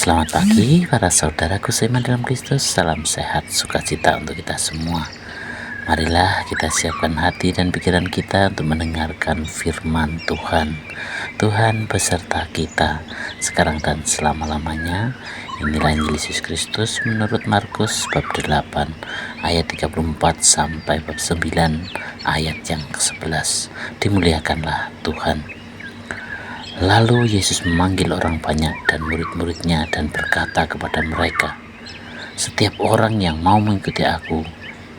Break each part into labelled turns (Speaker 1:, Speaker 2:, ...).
Speaker 1: Selamat pagi para saudaraku seiman dalam Kristus. Salam sehat, sukacita untuk kita semua. Marilah kita siapkan hati dan pikiran kita untuk mendengarkan firman Tuhan. Tuhan beserta kita sekarang dan selama-lamanya. Inilah Injil Yesus Kristus menurut Markus bab 8 ayat 34 sampai bab 9 ayat yang ke-11. Dimuliakanlah Tuhan. Lalu Yesus memanggil orang banyak dan murid-muridnya dan berkata kepada mereka, "Setiap orang yang mau mengikuti aku,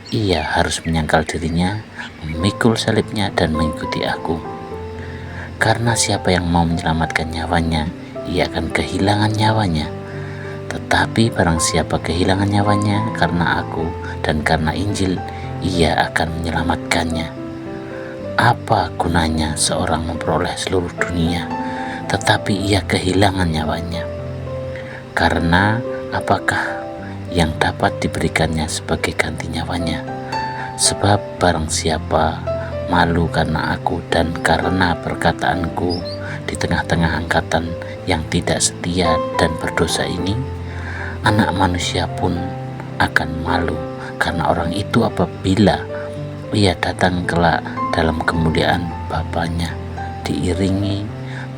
Speaker 1: ia harus menyangkal dirinya, memikul salibnya dan mengikuti aku. Karena siapa yang mau menyelamatkan nyawanya, ia akan kehilangan nyawanya. Tetapi barang siapa kehilangan nyawanya karena aku dan karena Injil, ia akan menyelamatkannya. Apa gunanya seorang memperoleh seluruh dunia, tetapi ia kehilangan nyawanya? Karena apakah yang dapat diberikannya sebagai ganti nyawanya? Sebab barang siapa malu karena aku dan karena perkataanku di tengah-tengah angkatan yang tidak setia dan berdosa ini, Anak Manusia pun akan malu karena orang itu apabila ia datang kelak dalam kemuliaan Bapanya diiringi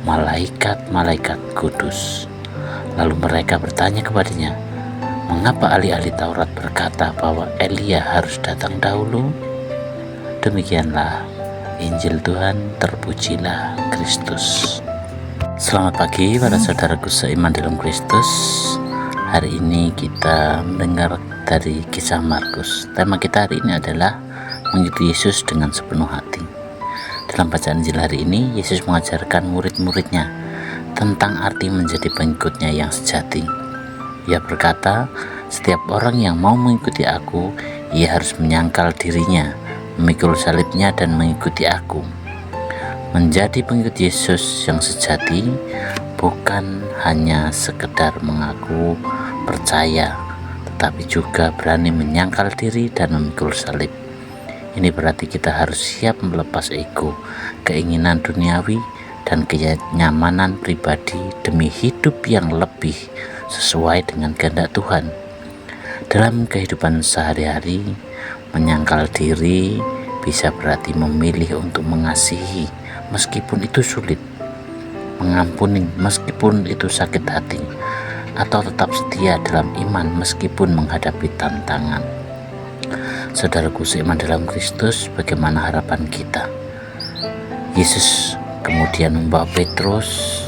Speaker 1: malaikat-malaikat kudus." Lalu mereka bertanya kepadanya, "Mengapa ahli-ahli Taurat berkata bahwa Elia harus datang dahulu?" Demikianlah Injil Tuhan, terpujilah Kristus. Selamat pagi para saudaraku seiman dalam Kristus. Hari ini kita mendengar dari kisah Markus. Tema kita hari ini adalah mengikuti Yesus dengan sepenuh hati. Dalam bacaan Injil hari ini, Yesus mengajarkan murid-muridnya tentang arti menjadi pengikutnya yang sejati. Ia berkata, "Setiap orang yang mau mengikuti aku, ia harus menyangkal dirinya, memikul salibnya dan mengikuti aku." Menjadi pengikut Yesus yang sejati bukan hanya sekedar mengaku percaya, tetapi juga berani menyangkal diri dan memikul salib. Ini berarti kita harus siap melepas ego, keinginan duniawi, dan kenyamanan pribadi demi hidup yang lebih sesuai dengan kehendak Tuhan. Dalam kehidupan sehari-hari, menyangkal diri bisa berarti memilih untuk mengasihi meskipun itu sulit, mengampuni meskipun itu sakit hati, atau tetap setia dalam iman meskipun menghadapi tantangan. Saudaraku seiman dalam Kristus, bagaimana harapan kita? Yesus kemudian membawa Petrus,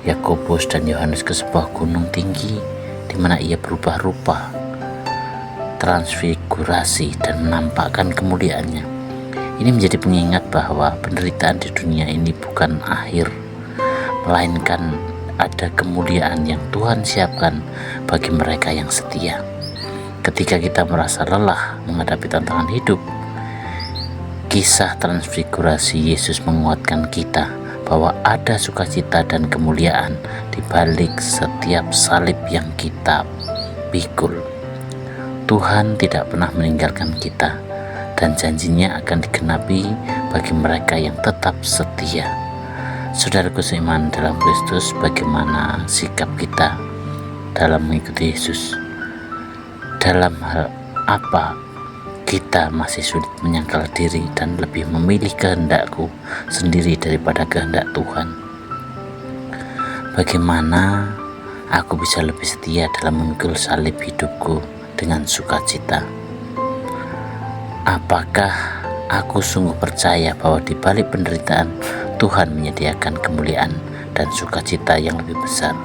Speaker 1: Yakobus dan Yohanes ke sebuah gunung tinggi di mana ia berubah rupa, transfigurasi dan menampakkan kemuliaannya. Ini menjadi pengingat bahwa penderitaan di dunia ini bukan akhir, melainkan ada kemuliaan yang Tuhan siapkan bagi mereka yang setia. Ketika kita merasa lelah menghadapi tantangan hidup, kisah transfigurasi Yesus menguatkan kita bahwa ada sukacita dan kemuliaan di balik setiap salib yang kita pikul. Tuhan tidak pernah meninggalkan kita, dan janjinya akan digenapi bagi mereka yang tetap setia. Saudaraku seiman dalam Kristus, bagaimana sikap kita dalam mengikuti Yesus? Dalam hal apa kita masih sulit menyangkal diri dan lebih memilih kehendakku sendiri daripada kehendak Tuhan? Bagaimana aku bisa lebih setia dalam memikul salib hidupku dengan sukacita? Apakah aku sungguh percaya bahwa di balik penderitaan Tuhan menyediakan kemuliaan dan sukacita yang lebih besar?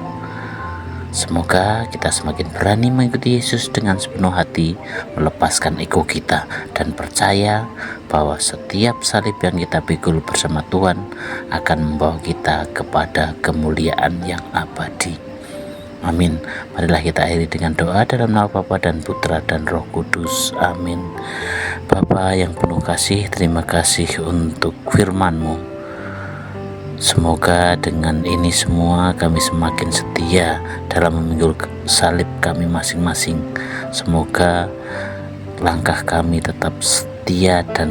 Speaker 1: Semoga kita semakin berani mengikuti Yesus dengan sepenuh hati, melepaskan ego kita, dan percaya bahwa setiap salib yang kita pikul bersama Tuhan akan membawa kita kepada kemuliaan yang abadi. Amin. Marilah kita akhiri dengan doa dalam nama Bapa dan Putra dan Roh Kudus. Amin. Bapa yang penuh kasih, terima kasih untuk firman-Mu. Semoga dengan ini semua kami semakin setia dalam memikul salib kami masing-masing. Semoga langkah kami tetap setia dan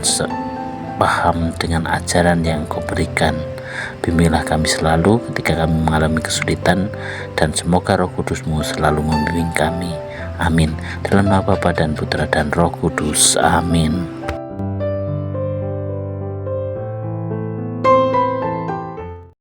Speaker 1: paham dengan ajaran yang Kau berikan, Bimbinglah kami selalu ketika kami mengalami kesulitan, dan semoga Roh Kudus-Mu selalu membimbing kami. Amin. Dalam nama Bapa dan Putra dan Roh Kudus. Amin.